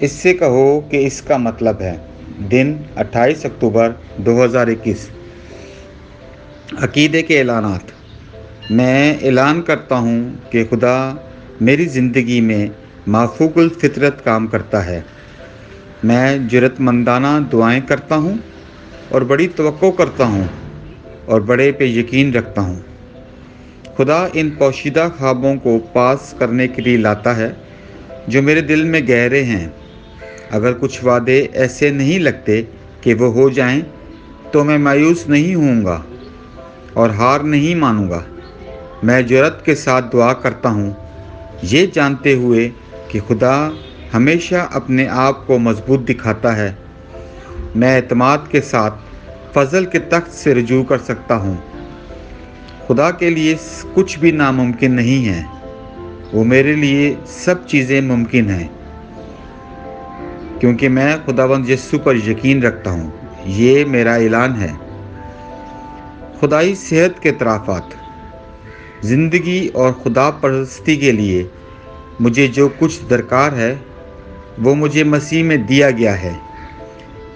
اس سے کہو کہ اس کا مطلب ہے دن 28 اکتوبر 2021۔ عقیدے کے اعلانات۔ میں اعلان کرتا ہوں کہ خدا میری زندگی میں مافوق الفطرت کام کرتا ہے۔ میں جرأت مندانہ دعائیں کرتا ہوں اور بڑی توقع کرتا ہوں اور بڑے پہ یقین رکھتا ہوں۔ خدا ان پوشیدہ خوابوں کو پاس کرنے کے لیے لاتا ہے جو میرے دل میں گہرے ہیں۔ اگر کچھ وعدے ایسے نہیں لگتے کہ وہ ہو جائیں تو میں مایوس نہیں ہوں گا اور ہار نہیں مانوں گا۔ میں جرأت کے ساتھ دعا کرتا ہوں، یہ جانتے ہوئے کہ خدا ہمیشہ اپنے آپ کو مضبوط دکھاتا ہے۔ میں اعتماد کے ساتھ فضل کے تخت سے رجوع کر سکتا ہوں۔ خدا کے لیے کچھ بھی ناممکن نہیں ہے، وہ میرے لیے سب چیزیں ممکن ہیں کیونکہ میں خداوند یسوع پر یقین رکھتا ہوں۔ یہ میرا اعلان ہے۔ خدائی صحت کے اعترافات۔ زندگی اور خدا پرستی کے لیے مجھے جو کچھ درکار ہے وہ مجھے مسیح میں دیا گیا ہے۔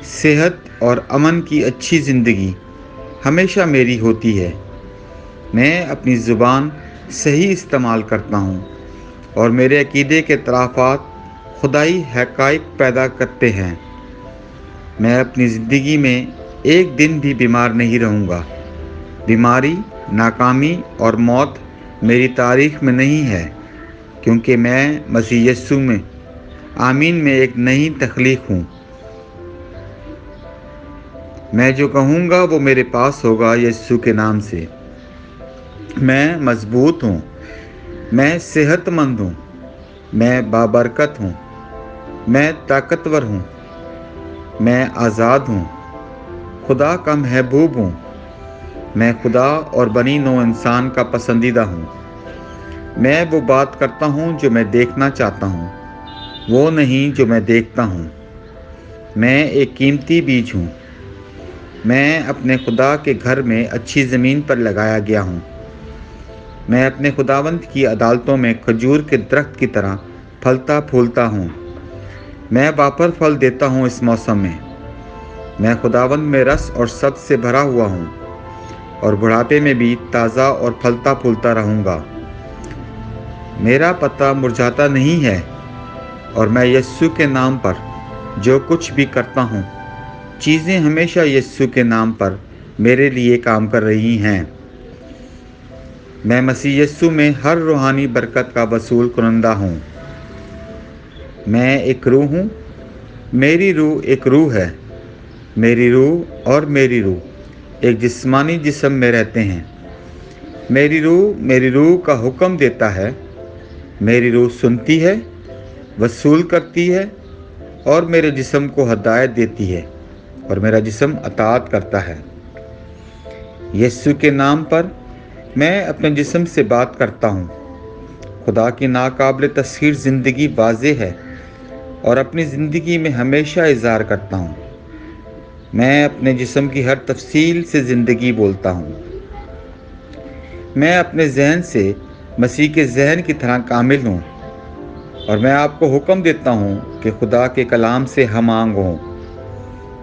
صحت اور امن کی اچھی زندگی ہمیشہ میری ہوتی ہے۔ میں اپنی زبان صحیح استعمال کرتا ہوں اور میرے عقیدے کے اعترافات خدائی حقائق پیدا کرتے ہیں۔ میں اپنی زندگی میں ایک دن بھی بیمار نہیں رہوں گا۔ بیماری، ناکامی اور موت میری تاریخ میں نہیں ہے کیونکہ میں مسیح یسوع میں آمین میں ایک نئی تخلیق ہوں۔ میں جو کہوں گا وہ میرے پاس ہوگا یسوع کے نام سے۔ میں مضبوط ہوں، میں صحت مند ہوں، میں بابرکت ہوں، میں طاقتور ہوں، میں آزاد ہوں، خدا کا محبوب ہوں۔ میں خدا اور بنی نوع انسان کا پسندیدہ ہوں۔ میں وہ بات کرتا ہوں جو میں دیکھنا چاہتا ہوں، وہ نہیں جو میں دیکھتا ہوں۔ میں ایک قیمتی بیج ہوں۔ میں اپنے خدا کے گھر میں اچھی زمین پر لگایا گیا ہوں۔ میں اپنے خداوند کی عدالتوں میں کھجور کے درخت کی طرح پھلتا پھولتا ہوں۔ میں باپر پھل دیتا ہوں اس موسم میں۔ میں خداوند میں رس اور سبز سے بھرا ہوا ہوں اور بڑھاپے میں بھی تازہ اور پھلتا پھولتا رہوں گا۔ میرا پتا مرجھاتا نہیں ہے اور میں یسوع کے نام پر جو کچھ بھی کرتا ہوں، چیزیں ہمیشہ یسوع کے نام پر میرے لیے کام کر رہی ہیں۔ میں مسیح یسوع میں ہر روحانی برکت کا وصول کنندہ ہوں۔ میں ایک روح ہوں، میری روح ایک روح ہے۔ میری روح اور میری روح ایک جسمانی جسم میں رہتے ہیں۔ میری روح کا حکم دیتا ہے، میری روح سنتی ہے، وصول کرتی ہے اور میرے جسم کو ہدایت دیتی ہے اور میرا جسم اطاعت کرتا ہے۔ یسوع کے نام پر میں اپنے جسم سے بات کرتا ہوں۔ خدا کی ناقابل تسخیر زندگی واضح ہے اور اپنی زندگی میں ہمیشہ اظہار کرتا ہوں۔ میں اپنے جسم کی ہر تفصیل سے زندگی بولتا ہوں۔ میں اپنے ذہن سے مسیح کے ذہن کی طرح کامل ہوں اور میں آپ کو حکم دیتا ہوں کہ خدا کے کلام سے ہم آہنگ ہوں۔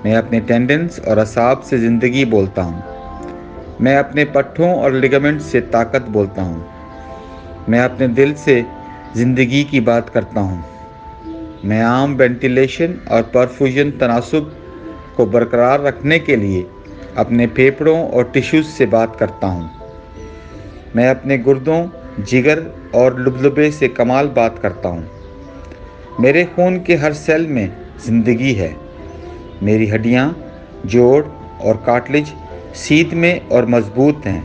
میں اپنے ٹینڈنز اور اعصاب سے زندگی بولتا ہوں۔ میں اپنے پٹھوں اور لیگمنٹ سے طاقت بولتا ہوں۔ میں اپنے دل سے زندگی کی بات کرتا ہوں۔ میں عام وینٹیلیشن اور پرفیوژن تناسب کو برقرار رکھنے کے لیے اپنے پھیپھڑوں اور ٹشوز سے بات کرتا ہوں۔ میں اپنے گردوں، جگر اور لبلبے سے کمال بات کرتا ہوں۔ میرے خون کے ہر سیل میں زندگی ہے۔ میری ہڈیاں، جوڑ اور کارٹلیج سیدھ میں اور مضبوط ہیں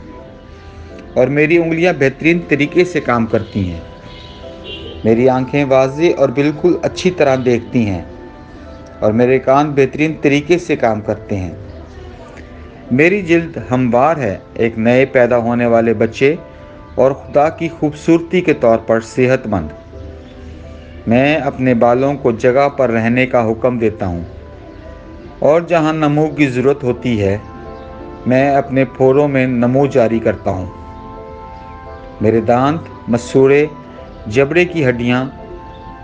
اور میری انگلیاں بہترین طریقے سے کام کرتی ہیں۔ میری آنکھیں واضح اور بالکل اچھی طرح دیکھتی ہیں اور میرے کان بہترین طریقے سے کام کرتے ہیں۔ میری جلد ہموار ہے، ایک نئے پیدا ہونے والے بچے اور خدا کی خوبصورتی کے طور پر صحت مند۔ میں اپنے بالوں کو جگہ پر رہنے کا حکم دیتا ہوں اور جہاں نمو کی ضرورت ہوتی ہے میں اپنے پھولوں میں نمو جاری کرتا ہوں۔ میرے دانت، مسوڑے، جبڑے کی ہڈیاں